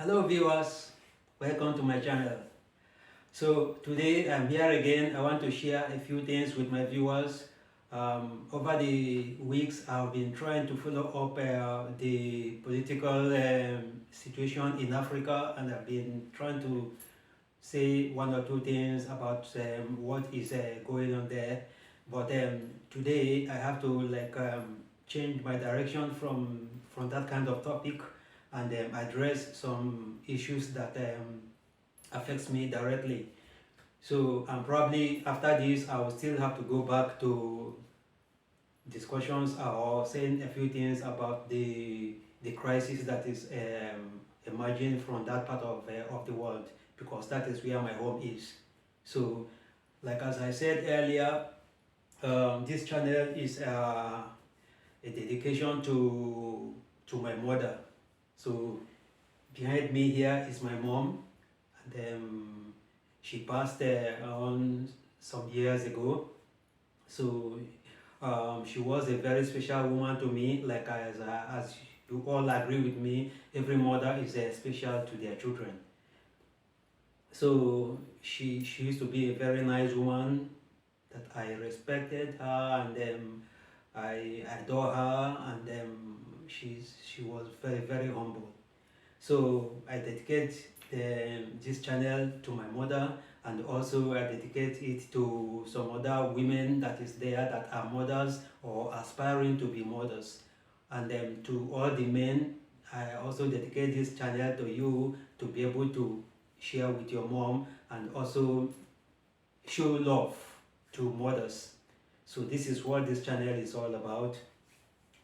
Hello viewers, welcome to my channel. So today I'm here again. I want to share a few things with my viewers. Over the weeks I've been trying to follow up the political situation in Africa, and I've been trying to say one or two things about what is going on there. But today I have to change my direction from that kind of topic and address some issues that affects me directly. So probably after this I will still have to go back to discussions or saying a few things about the crisis that is emerging from that part of the world, because that is where my home is. So like as I said earlier, this channel is a dedication to my mother. So behind me here is my mom, and she passed on some years ago. So she was a very special woman to me. Like as you all agree with me, every mother is special to their children. So she used to be a very nice woman that I respected her, and I adore her, and she was very humble. So I dedicate this channel to my mother, and also I dedicate it to some other women that is there that are mothers or aspiring to be mothers. And to all the men, I also dedicate this channel to you to be able to share with your mom and also show love to mothers. So this is what this channel is all about.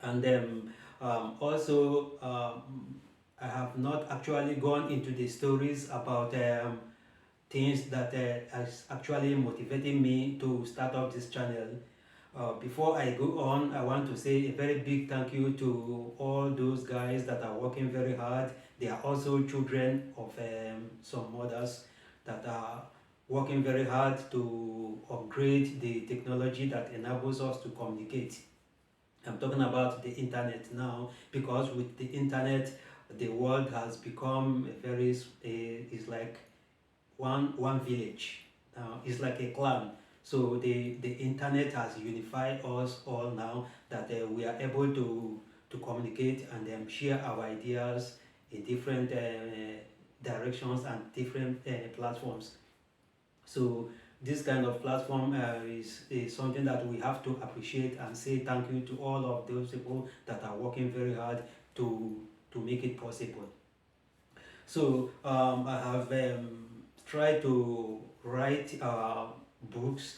And then also I have not actually gone into the stories about things that has actually motivated me to start up this channel. Before I go on, I want to say a very big thank you to all those guys that are working very hard. They are also children of some mothers that are working very hard to upgrade the technology that enables us to communicate. I'm talking about the internet now, because with the internet, the world has become a very, it's like one village. It's like a clan. So the internet has unified us all now, that we are able to communicate and share our ideas in different directions and different platforms. So this kind of platform is something that we have to appreciate and say thank you to all of those people that are working very hard to make it possible. So I have tried to write books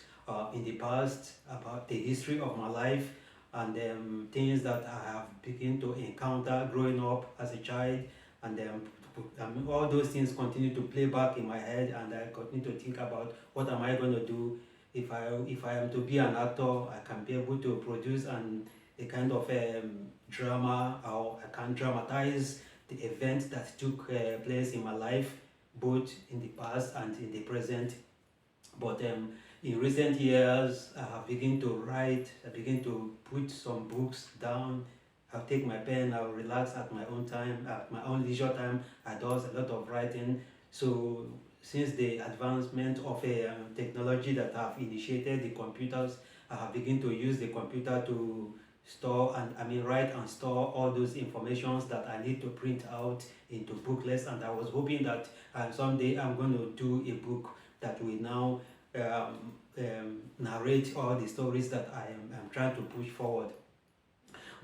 in the past about the history of my life, and things that I have begun to encounter growing up as a child, and all those things continue to play back in my head, and I continue to think about what am I going to do if I am to be an actor. I can be able to produce a kind of drama, or I can dramatize the events that took place in my life, both in the past and in the present. But in recent years, I have begun to write, I begin to put some books down. I'll take my pen, I'll relax at my own time, at my own leisure time. I do a lot of writing. So since the advancement of a technology that have initiated the computers, I have begun to use the computer to store and write and store all those informations that I need to print out into booklets. And I was hoping that someday I'm going to do a book that will now narrate all the stories that I'm trying to push forward.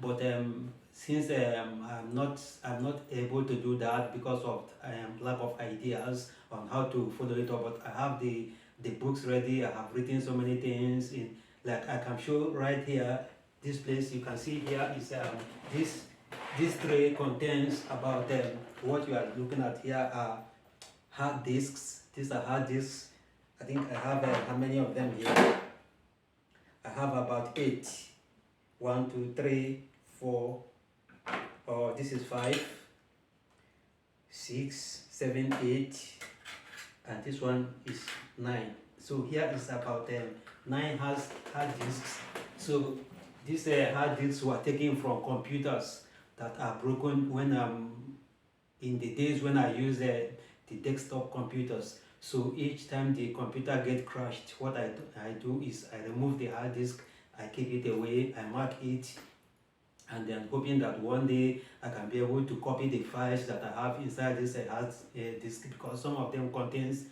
But since I'm not able to do that because of lack of ideas on how to follow it up, but I have the books ready. I have written so many things in, like I can show right here. This place you can see here is this tray contains about what you are looking at here are hard disks. These are hard disks. I think I have how many of them here? I have about 8. 1, 2, 3, 4. Oh, this is 5, 6, 7, 8, and this one is 9. So here is about 9 hard disks. So these hard disks were taken from computers that are broken when in the days when I use the desktop computers. So each time the computer get crashed, what I do is I remove the hard disk, I keep it away, I mark it, and then hoping that one day I can be able to copy the files that I have inside this hard disk, because some of them contains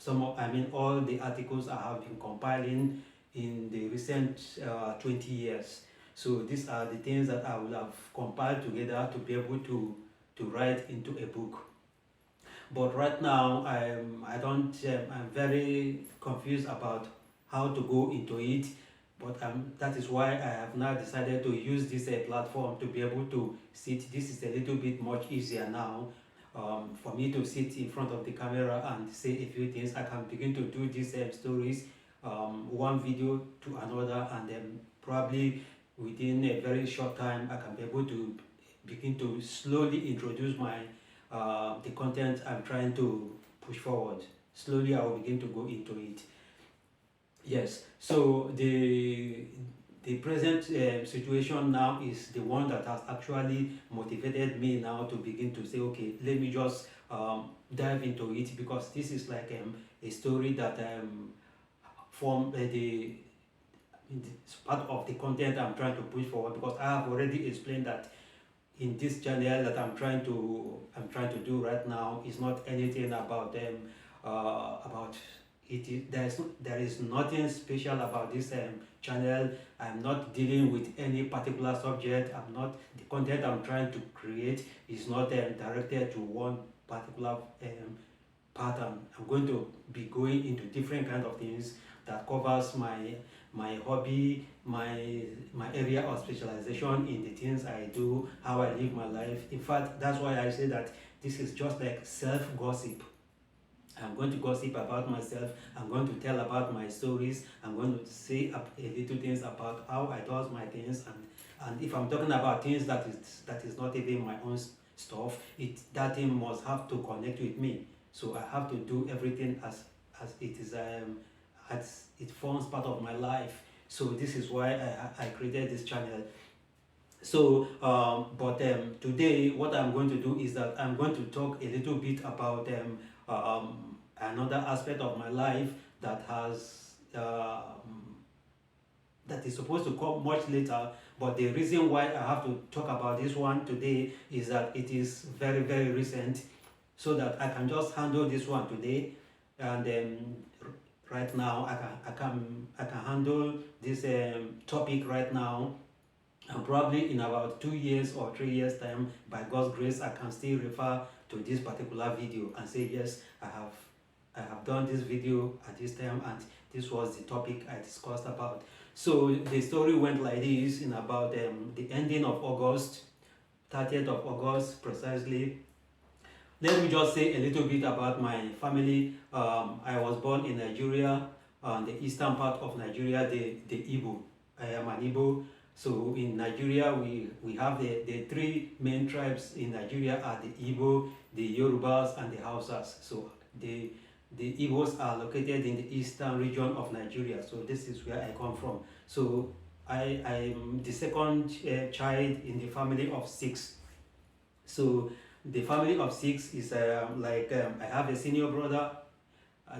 all the articles I have been compiling in the recent 20 years. So these are the things that I will have compiled together to be able to write into a book. But right now I don't I'm very confused about how to go into it. But that is why I have now decided to use this platform to be able to sit. This is a little bit much easier now for me to sit in front of the camera and say a few things. I can begin to do these stories, one video to another, and then probably within a very short time I can be able to begin to slowly introduce the content I'm trying to push forward. Slowly I will begin to go into it. Yes, so the present situation now is the one that has actually motivated me now to begin to say, okay, let me just dive into it, because this is like a story that form it's part of the content I'm trying to push forward, because I have already explained that in this channel that I'm trying to do right now is not anything about about it. There is nothing special about this channel. I'm not dealing with any particular subject. The content I'm trying to create is not directed to one particular pattern. I'm going to be going into different kind of things that covers my hobby, my area of specialization in the things I do, how I live my life. In fact, that's why I say that this is just like self-gossip. I'm going to gossip about myself. I'm going to tell about my stories. I'm going to say a little things about how I do my things, and if I'm talking about things that is not even my own stuff, that thing must have to connect with me. So I have to do everything as it is as it forms part of my life. So this is why I created this channel. So today what I'm going to do is that I'm going to talk a little bit about another aspect of my life that has that is supposed to come much later, but the reason why I have to talk about this one today is that it is very, very recent, so that I can just handle this one today, and right now I can handle this topic right now, and probably in about 2 years or 3 years time, by God's grace, I can still refer to this particular video and say, yes, I have done this video at this time, and this was the topic I discussed about. So the story went like this: in about the ending of August, 30th of August precisely. Let me just say a little bit about my family. I was born in Nigeria, the eastern part of Nigeria, the Igbo. I am an Igbo. So in Nigeria, we have the three main tribes in Nigeria are the Igbo, the Yorubas, and the Hausas. So the Igbos are located in the eastern region of Nigeria. So this is where I come from. So I'm the second child in the family of 6. So the family of 6 is I have a senior brother,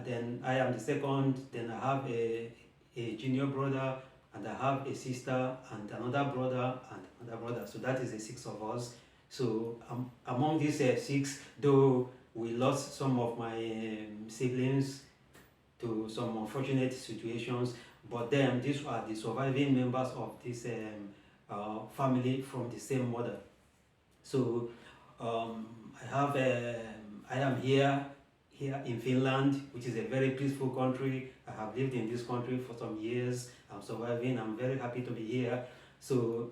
then I am the second, then I have a junior brother, and I have a sister and another brother and another brother. So that is the 6 of us. So among these 6, though we lost some of my siblings to some unfortunate situations, but then these are the surviving members of this family from the same mother. So I am here in Finland, which is a very peaceful country. I have lived in this country for some years. I'm surviving. I'm very happy to be here. So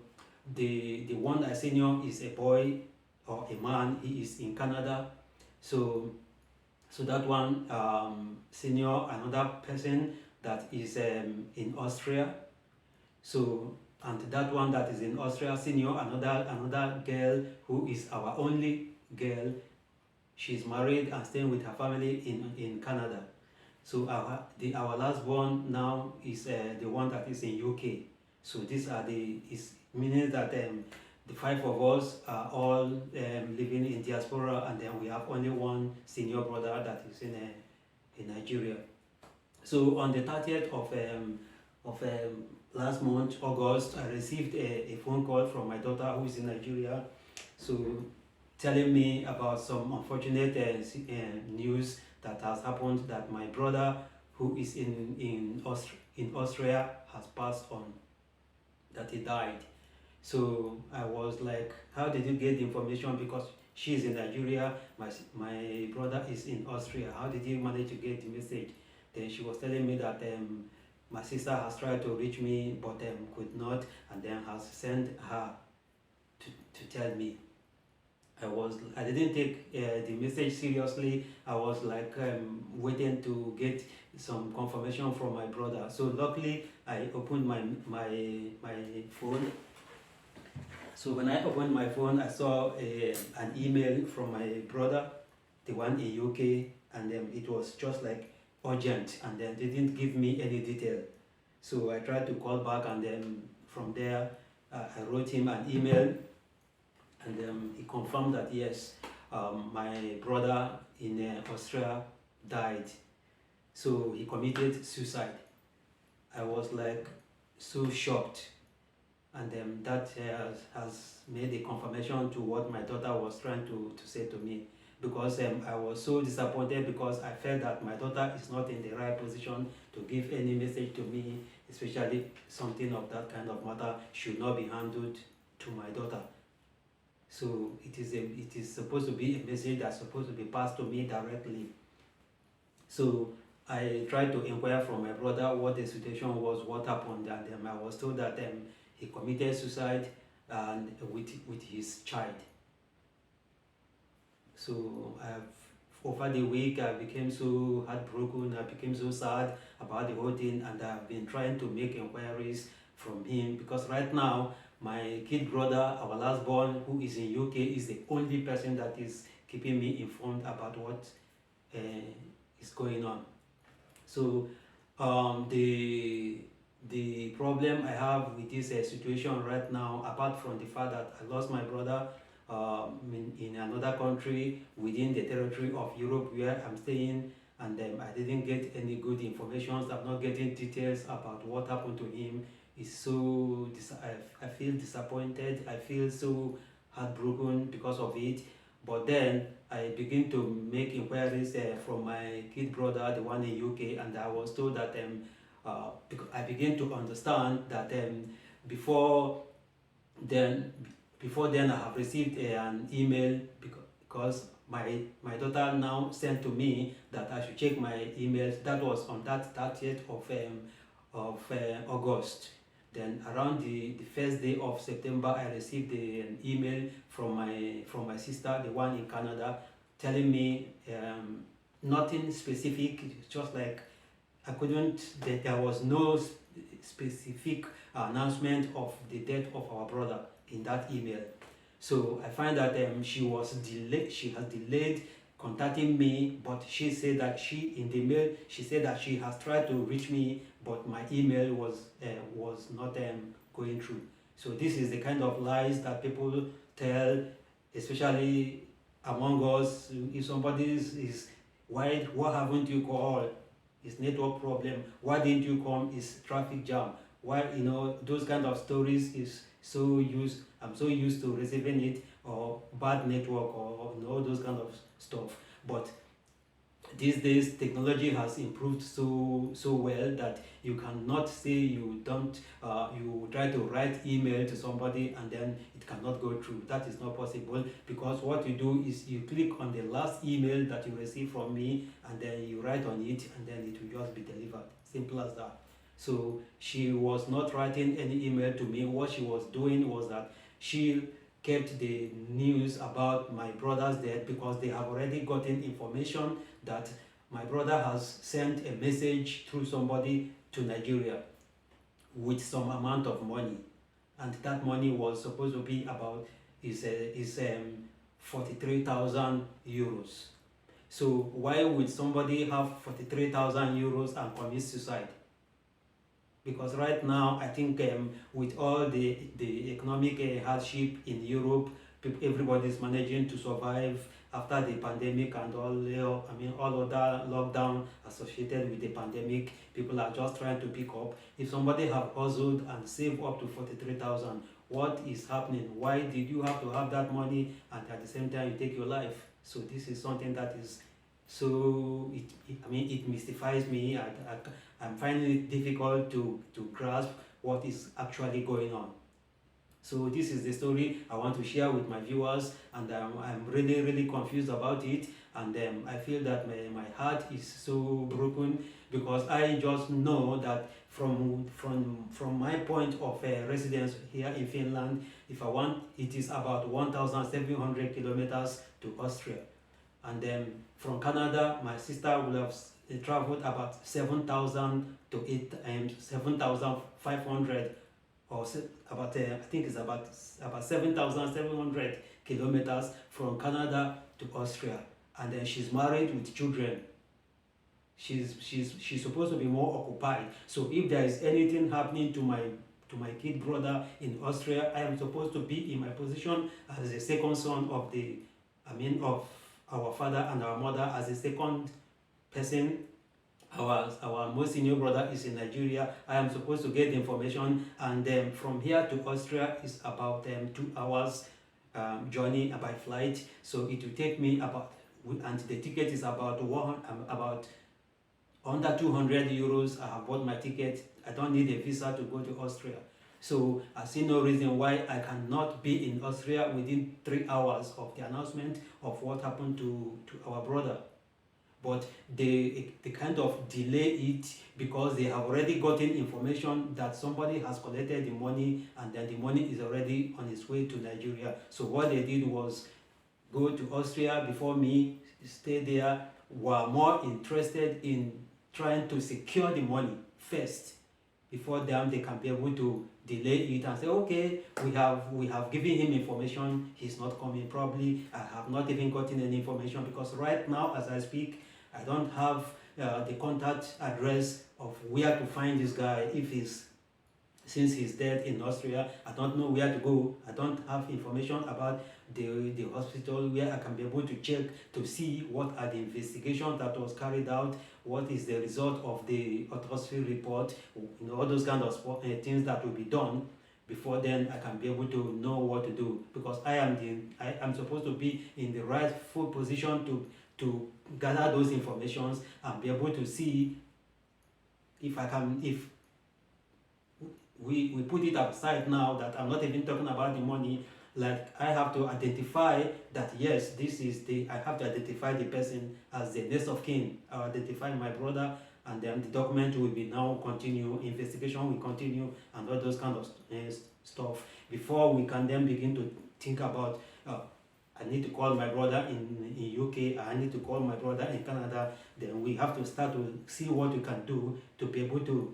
the one I senior is a boy or a man. He is in Canada. So that one senior, another person that is in Austria. So, and that one that is in Austria, senior, another girl who is our only girl. She's married and staying with her family in Canada. So our last born now is the one that is in UK. So these are meaning that the five of us are all living in diaspora, and then we have only one senior brother that is in Nigeria. So on the 30th of last month, August, I received a phone call from my daughter who is in Nigeria, so telling me about some unfortunate news that has happened, that my brother who is in Austria has passed on, that he died. So I was like, how did you get the information? Because she's in Nigeria, my brother is in Austria. How did you manage to get the message? Then she was telling me that my sister has tried to reach me but could not, and then has sent her to tell me. I didn't take the message seriously. I was like waiting to get some confirmation from my brother. So luckily I opened my phone. So when I opened my phone, I saw an email from my brother, the one in UK, and it was just like urgent, and then they didn't give me any detail. So I tried to call back, and then from there I wrote him an email, and he confirmed that yes, my brother in Austria died. So he committed suicide. I was like so shocked, and that has made a confirmation to what my daughter was trying to say to me, because I was so disappointed, because I felt that my daughter is not in the right position to give any message to me, especially something of that kind of matter should not be handled to my daughter. So it is supposed to be a message that's supposed to be passed to me directly. So I tried to inquire from my brother what the situation was, what happened, and I was told that he committed suicide and with his child. So over the week I became so heartbroken, I became so sad about the whole thing, and I've been trying to make inquiries from him, because right now my kid brother, our last born, who is in UK, is the only person that is keeping me informed about what is going on. So the problem I have with this situation right now, apart from the fact that I lost my brother in another country within the territory of Europe where I'm staying, and I didn't get any good information. I'm not getting details about what happened to him. It's so I feel disappointed. I feel so heartbroken because of it. But then I begin to make inquiries from my kid brother, the one in UK, and I was told that I begin to understand that before then I have received an email, because my daughter now sent to me that I should check my emails. That was on that 30th of August. Then around the first day of September, I received an email from my sister, the one in Canada, telling me nothing specific. It's just like there was no specific announcement of the death of our brother in that email. So I find that she has delayed contacting me, but she said that in the mail she said that she has tried to reach me, but my email was not going through. So this is the kind of lies that people tell, especially among us. If somebody is why haven't you called? It's network problem. Why didn't you come? It's traffic jam. Why, those kind of stories is I'm so used to receiving it, or bad network, or those kind of stuff. But these days technology has improved so well that you cannot say you try to write email to somebody and then it cannot go through. That is not possible, because what you do is you click on the last email that you receive from me, and then you write on it, and then it will just be delivered. Simple as that. So she was not writing any email to me. What she was doing was that she kept the news about my brother's death, because they have already gotten information that my brother has sent a message through somebody to Nigeria with some amount of money, and that money was supposed to be about 43,000 euros. So why would somebody have 43,000 euros and commit suicide? because right now I think with all the economic hardship in Europe, everybody is managing to survive after the pandemic and all all other lockdown associated with the pandemic. People are just trying to pick up. If somebody have hustled and saved up to 43,000, what is happening? Why did you have to have that money and at the same time you take your life? So this is something that is so it mystifies me. I'm finding it difficult to grasp what is actually going on. So this is the story I want to share with my viewers, and I'm really really confused about it, and I feel that my heart is so broken, because I just know that from my point of residence here in Finland, if I want, it is about 1,700 kilometers to Austria, and from Canada my sister will have traveled about 7,000 to 7,500, or about I think it's about 7,700 kilometers from Canada to Austria, and then she's married with children. She's supposed to be more occupied. So if there is anything happening to my kid brother in Austria, I am supposed to be in my position as the second son of of our father and our mother, as a second person. Our most senior brother is in Nigeria. I am supposed to get the information, and from here to Austria is about 2 hours journey by flight. So it will take me about, and the ticket is about about under 200 euros. I have bought my ticket. I don't need a visa to go to Austria. So I see no reason why I cannot be in Austria within 3 hours of the announcement of what happened to our brother. But they kind of delay it because they have already gotten information that somebody has collected the money, and then the money is already on its way to Nigeria. So what they did was go to Austria before me, stay there, were more interested in trying to secure the money first before them they can be able to delay it and say, okay, we have given him information, he's not coming. Probably I have not even gotten any information, because right now as I speak, I don't have the contact address of where to find this guy. Since he's dead in Austria, I don't know where to go. I don't have information about the hospital where I can be able to check to see what are the investigations that was carried out, what is the result of the autopsy report, all those kind of things that will be done. Before then, I can be able to know what to do, because I am supposed to be in the rightful position to gather those informations and be able to see if we put it aside now, that I'm not even talking about the money. Like, I have to identify that yes, I have to identify the person as the next of kin. I'll identify my brother, and then the document will be now continue, investigation will continue, and all those kind of stuff, before we can then begin to think about I need to call my brother in UK, I need to call my brother in Canada. Then we have to start to see what we can do to be able to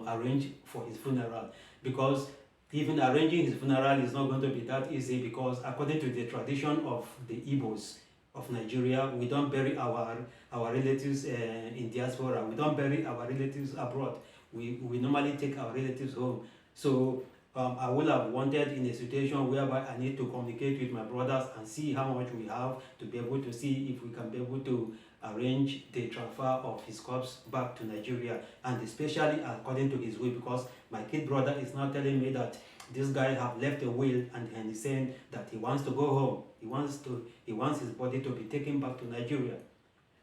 arrange for his funeral, because even arranging his funeral is not going to be that easy, because according to the tradition of the Ibos of Nigeria, we don't bury our relatives in diaspora. We don't bury our relatives abroad. We normally take our relatives home. So I would have wanted, in a situation whereby I need to communicate with my brothers and see how much we have, to be able to see if we can be able to arrange the transfer of his corpse back to Nigeria, and especially according to his will, because my kid brother is now telling me that this guy have left a will, and he's saying that he wants to go home. He wants his body to be taken back to Nigeria.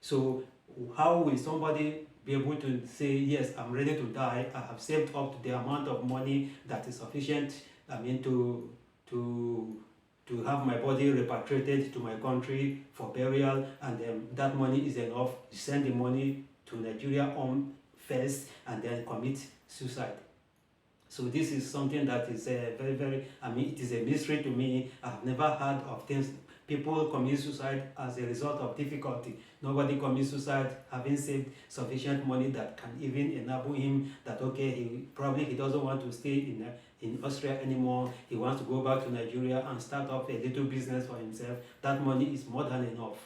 So how will somebody be able to say, yes, I'm ready to die, I have saved up to the amount of money that is sufficient, to have my body repatriated to my country for burial, and that money is enough to send the money to Nigeria home first and then commit suicide? So this is something that is very, very, it is a mystery to me. I have never heard of things. People commit suicide as a result of difficulty. Nobody commits suicide having saved sufficient money that can even enable him that, okay, he doesn't want to stay in Austria anymore. He wants to go back to Nigeria and start up a little business for himself. That money is more than enough.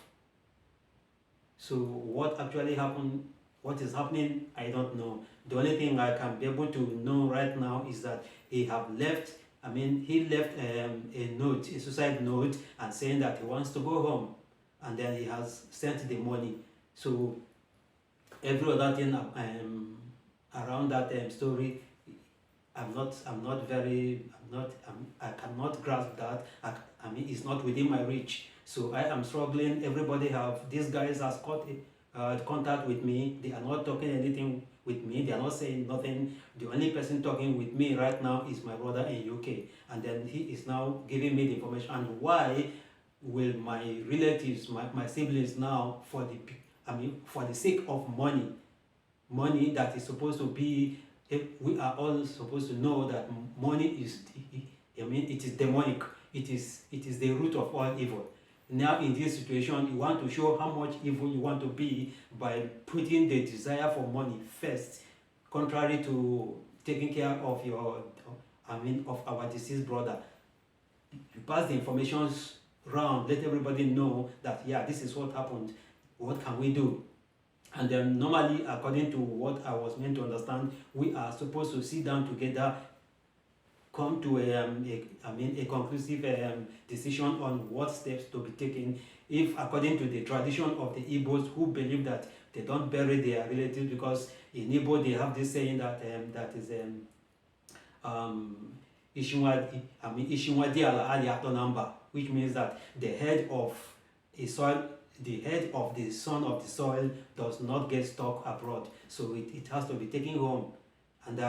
So what actually happened What is happening, I don't know. The only thing I can be able to know right now is that he have left. He left a note, a suicide note, and saying that he wants to go home, and then he has sent the money. So every other thing around that story, I cannot grasp that. It's not within my reach. So I am struggling. Everybody have, these guys has got contact with me. They are not talking anything with me. They are not saying nothing. The only person talking with me right now is my brother in UK. And then he is now giving me the information. And why will my relatives, my siblings now, for the sake of money that is supposed to be, we are all supposed to know that money is, it is demonic. It is the root of all evil. Now in this situation, you want to show how much evil you want to be by putting the desire for money first, contrary to taking care of of our deceased brother. You pass the information round, let everybody know that, yeah, this is what happened. What can we do? And then normally, according to what I was meant to understand, we are supposed to sit down together, come to a conclusive decision on what steps to be taken. If according to the tradition of the Ibos, who believe that they don't bury their relatives, because in Igbo they have this saying that that is Ishinwadi ala ali ato number, which means that the head of a soil, the head of the son of the soil does not get stuck abroad, so it has to be taken home. And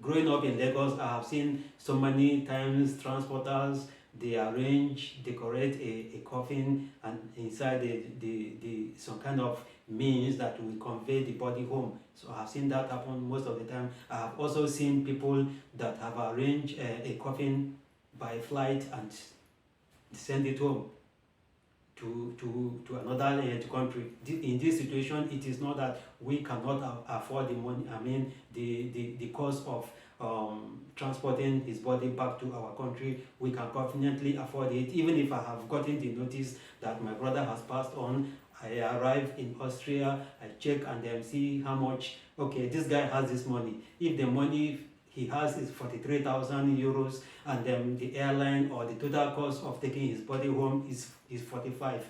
growing up in Lagos, I have seen so many times transporters, they arrange, decorate a coffin, and inside the some kind of means that will convey the body home. So I have seen that happen most of the time. I have also seen people that have arranged a coffin by flight and send it home to another country. In this situation, it is not that we cannot afford the money, the cost of transporting his body back to our country. We can confidently afford it. Even if I have gotten the notice that my brother has passed on, I arrive in Austria, I check and then see how much, okay, this guy has this money. If the money he has is 43,000 euros, and then the airline or the total cost of taking his body home is 45.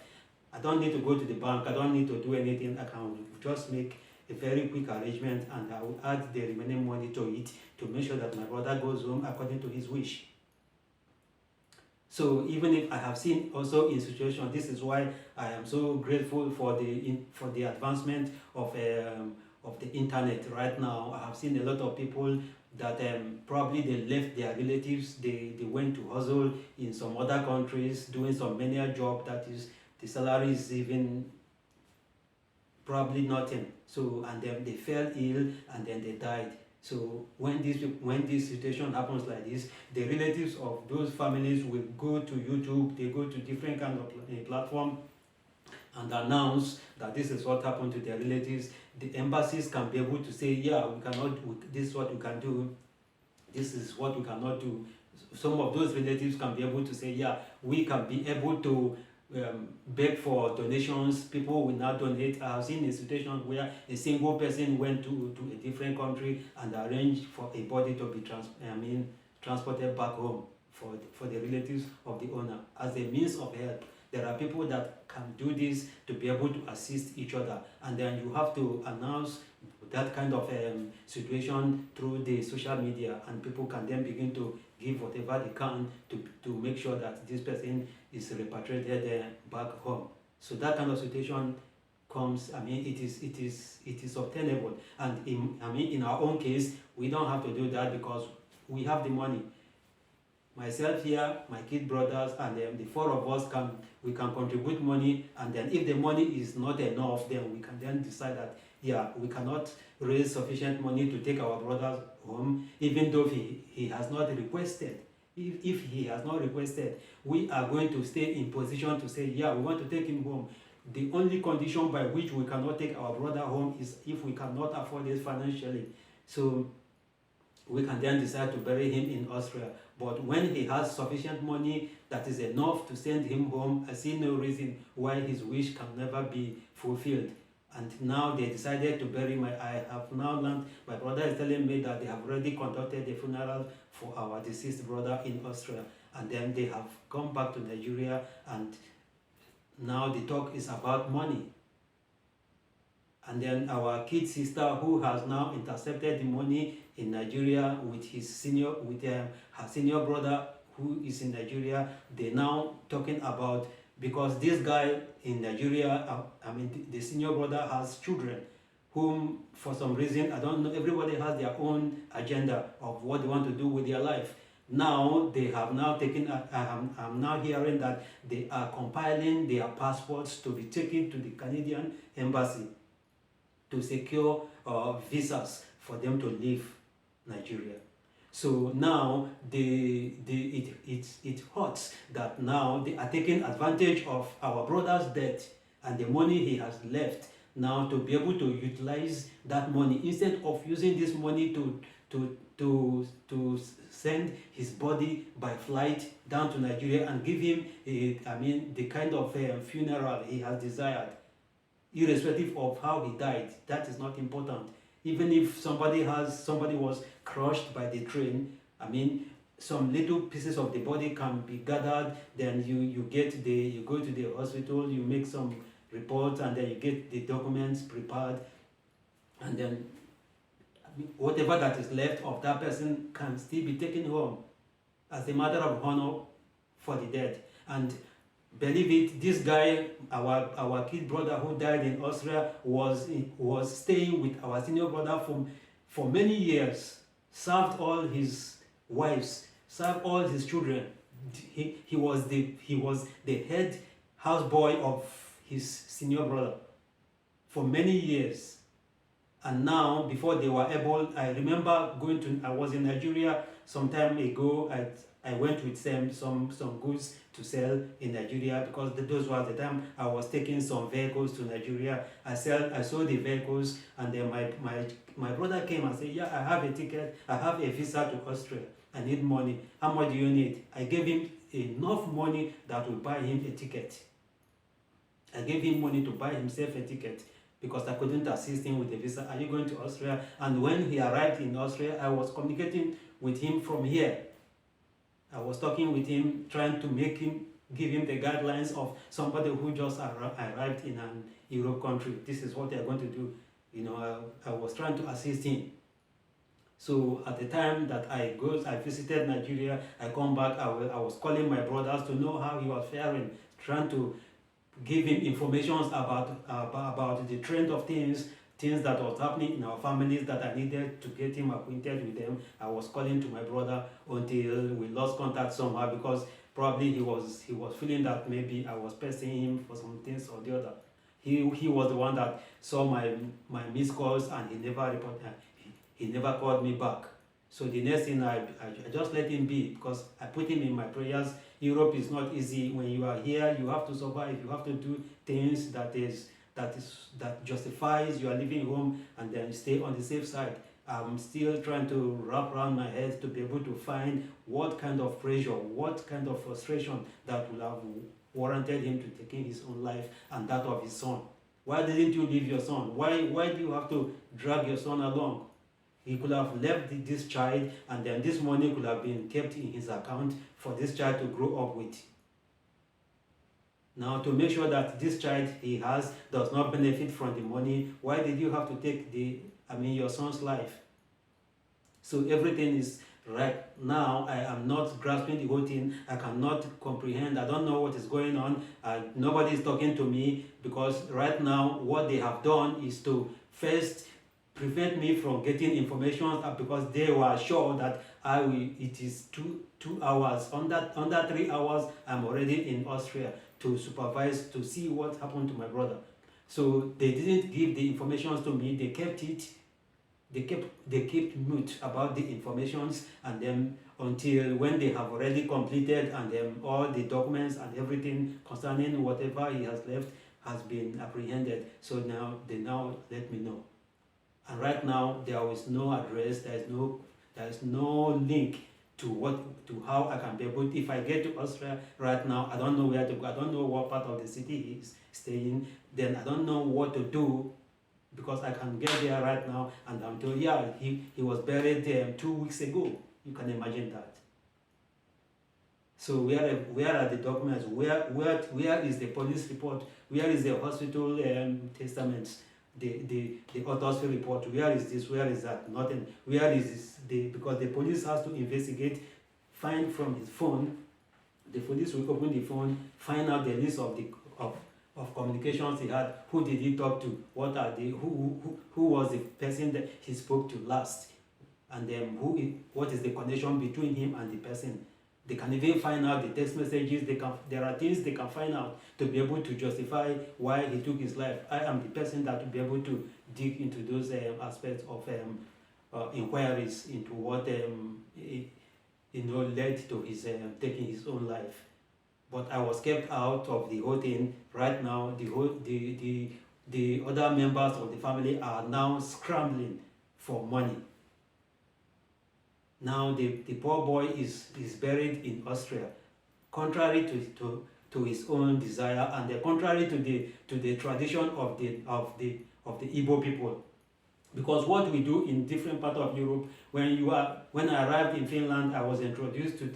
I don't need to go to the bank, I don't need to do anything. I can just make a very quick arrangement, and I will add the remaining money to it to make sure that my brother goes home according to his wish. So even if I have seen also in situations, this is why I am so grateful for the advancement of the internet right now. I have seen a lot of people that probably they left their relatives, they went to hustle in some other countries, doing some menial job that is, the salary is even probably nothing. So, and then they fell ill and then they died. So when this situation happens like this, the relatives of those families will go to YouTube, they go to different kind of platform and announce that this is what happened to their relatives. The embassies can be able to say, yeah, this is what we can do, this is what we cannot do. Some of those relatives can be able to say, yeah, we can be able to beg for donations. People will not donate. I have seen a situation where a single person went to a different country and arranged for a body to be transported back home for the relatives of the owner as a means of help. There are people that can do this to be able to assist each other, and then you have to announce that kind of situation through the social media, and people can then begin to give whatever they can to make sure that this person is repatriated back home. So that kind of situation comes, it is obtainable, and in our own case, we don't have to do that because we have the money. Myself here, my kid brothers, and the four of us we can contribute money, and then if the money is not enough, then we can then decide that, yeah, we cannot raise sufficient money to take our brother home, even though he has not requested. If he has not requested, we are going to stay in position to say, yeah, we want to take him home. The only condition by which we cannot take our brother home is if we cannot afford it financially. So we can then decide to bury him in Austria. But when he has sufficient money that is enough to send him home, I see no reason why his wish can never be fulfilled. And now they decided to bury I have now learned, my brother is telling me that they have already conducted a funeral for our deceased brother in Austria. And then they have come back to Nigeria, and now the talk is about money. And then our kid sister, who has now intercepted the money in Nigeria with her senior brother who is in Nigeria, they now talking about, because this guy in Nigeria, the senior brother has children whom for some reason, I don't know, everybody has their own agenda of what they want to do with their life. Now they have now taken, I'm now hearing that they are compiling their passports to be taken to the Canadian embassy to secure visas for them to leave Nigeria. So now it hurts that now they are taking advantage of our brother's death and the money he has left now to be able to utilize that money instead of using this money to send his body by flight down to Nigeria and give him the kind of funeral he has desired. Irrespective of how he died, that is not important. Even if somebody was crushed by the train, some little pieces of the body can be gathered, then you go to the hospital, you make some reports, and then you get the documents prepared, and then whatever that is left of that person can still be taken home as a matter of honor for the dead. And believe it, this guy, our kid brother who died in Austria, was staying with our senior brother for many years, served all his wives, served all his children. He was the head houseboy of his senior brother for many years. And now, before they were able, I remember I was in Nigeria some time ago. I went with some goods to sell in Nigeria, because those were the time I was taking some vehicles to Nigeria. I sold the vehicles, and then my brother came and said, yeah, I have a ticket, I have a visa to Austria, I need money. How much do you need? I gave him enough money that will buy him a ticket. I gave him money to buy himself a ticket, because I couldn't assist him with the visa. Are you going to Austria? And when he arrived in Austria, I was communicating with him from here. I was talking with him, trying to give him the guidelines of somebody who just arrived in an Europe country. This is what they're going to do. I was trying to assist him. So at the time that I visited Nigeria, I come back, I was calling my brothers to know how he was faring, trying to give him information about the trend of things that was happening in our families, that I needed to get him acquainted with them. I was calling to my brother until we lost contact somehow, because probably he was feeling that maybe I was pestering him for some things or the other. He was the one that saw my missed calls, and he never called me back. So the next thing, I just let him be, because I put him in my prayers. Europe is not easy. When you are here, you have to survive. You have to do things that justifies your living home, and then stay on the safe side. I'm still trying to wrap around my head to be able to find what kind of pressure, what kind of frustration that will have warranted him to taking his own life and that of his son. Why didn't you leave your son? Why do you have to drag your son along? He could have left this child, and then this money could have been kept in his account for this child to grow up with. Now, to make sure that this child he has does not benefit from the money, why did you have to take your son's life? So everything is right now. I am not grasping the whole thing. I cannot comprehend. I don't know what is going on. Nobody is talking to me, because right now what they have done is to first prevent me from getting information, because they were sure that it is 2 hours. Under 3 hours, I'm already in Austria to supervise, to see what happened to my brother. So they didn't give the information to me. They kept it. They kept mute about the informations, and then until when they have already completed, and then all the documents and everything concerning whatever he has left has been apprehended. So now they let me know. And right now there is no address, there is no link to how I can be able. If I get to Austria right now, I don't know where to go. I don't know what part of the city he is staying. Then I don't know what to do because I can get there right now and I'm told, yeah, he was buried 2 weeks ago. You can imagine that. So where are the documents? Where is the police report? Where is the hospital testaments? The autopsy report? Where is this? Where is that? Nothing. Where is this? Because the police has to investigate, find from his phone. The police will open the phone, find out the list of of communications he had. Who did he talk to? What are the who was the person that he spoke to last? And then what is the connection between him and the person? They can even find out the text messages. There are things they can find out to be able to justify why he took his life. I am the person that will be able to dig into those aspects of inquiries into what led to his taking his own life. But I was kept out of the whole thing. Right now, the other members of the family are now scrambling for money. Now the poor boy is buried in Austria, contrary to his own desire, and contrary to the tradition of the Igbo people. Because what we do in different parts of Europe, when I arrived in Finland, I was introduced to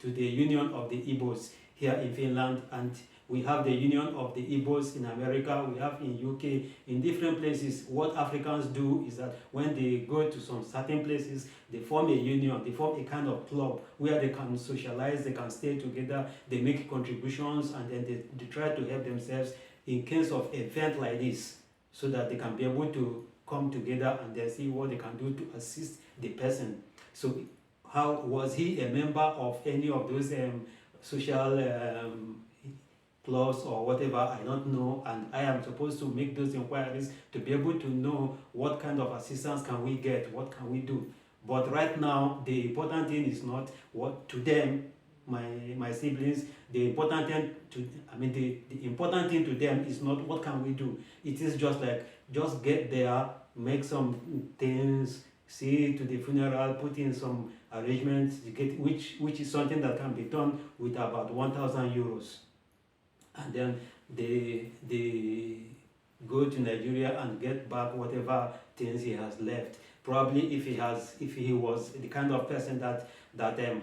the Union of the Ibos here in Finland, and we have the Union of the Ibos in America, we have in UK, in different places. What Africans do is that when they go to some certain places, they form a union, they form a kind of club where they can socialize, they can stay together, they make contributions, and then they try to help themselves in case of event like this, so that they can be able to come together and then see what they can do to assist the person. So how was he a member of any of those social clubs or whatever? I don't know, and I am supposed to make those inquiries to be able to know what kind of assistance can we get, what can we do. But right now, the important thing is not what to them, my siblings. The important thing to them is not what can we do. It is just get there, make some things, see to the funeral, put in some arrangements, which is something that can be done with about 1,000 euros. And then they go to Nigeria and get back whatever things he has left. Probably if he was the kind of person that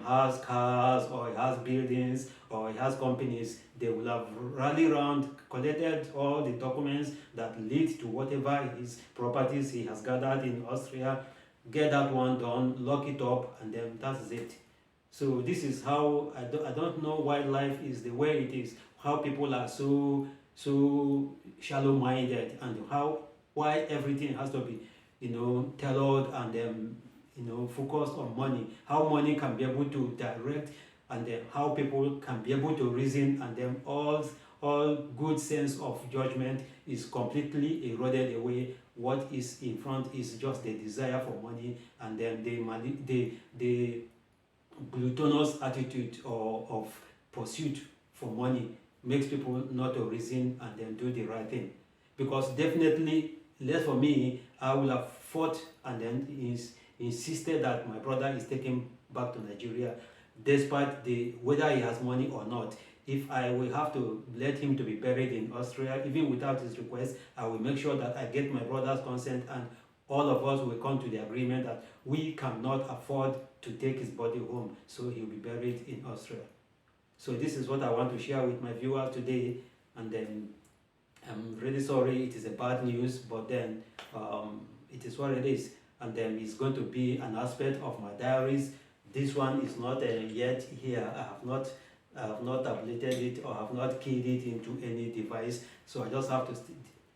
has cars, or he has buildings, or he has companies, they will have rallied around, collected all the documents that lead to whatever his properties he has gathered in Austria, get that one done, lock it up, and then that's it. So this is how I don't know why life is the way it is, how people are so shallow-minded, and why everything has to be tailored and focused on money, how money can be able to direct, and then how people can be able to reason, and then all good sense of judgment is completely eroded away. What is in front is just the desire for money, and then the gluttonous attitude of pursuit for money makes people not to reason and then do the right thing. Because definitely, less for me, I will have fought and then insisted that my brother is taken back to Nigeria, despite whether he has money or not. If I will have to let him to be buried in Austria, even without his request, I will make sure that I get my brother's consent, and all of us will come to the agreement that we cannot afford to take his body home, so he'll be buried in Austria. So this is what I want to share with my viewers today, and then I'm really sorry it is a bad news, but then it is what it is, and then it's going to be an aspect of my diaries. This one is not yet here. I have not updated it or have not keyed it into any device, so I just have to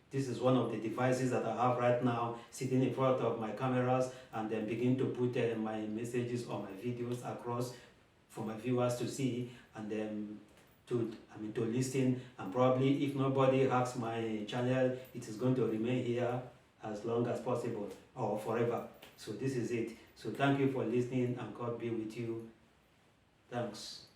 this is one of the devices that I have right now, sitting in front of my cameras, and then begin to put my messages or my videos across for my viewers to see, and then to listen. And probably if nobody hacks my channel, it is going to remain here as long as possible, or forever. So this is it. So thank you for listening, and God be with you. Thanks.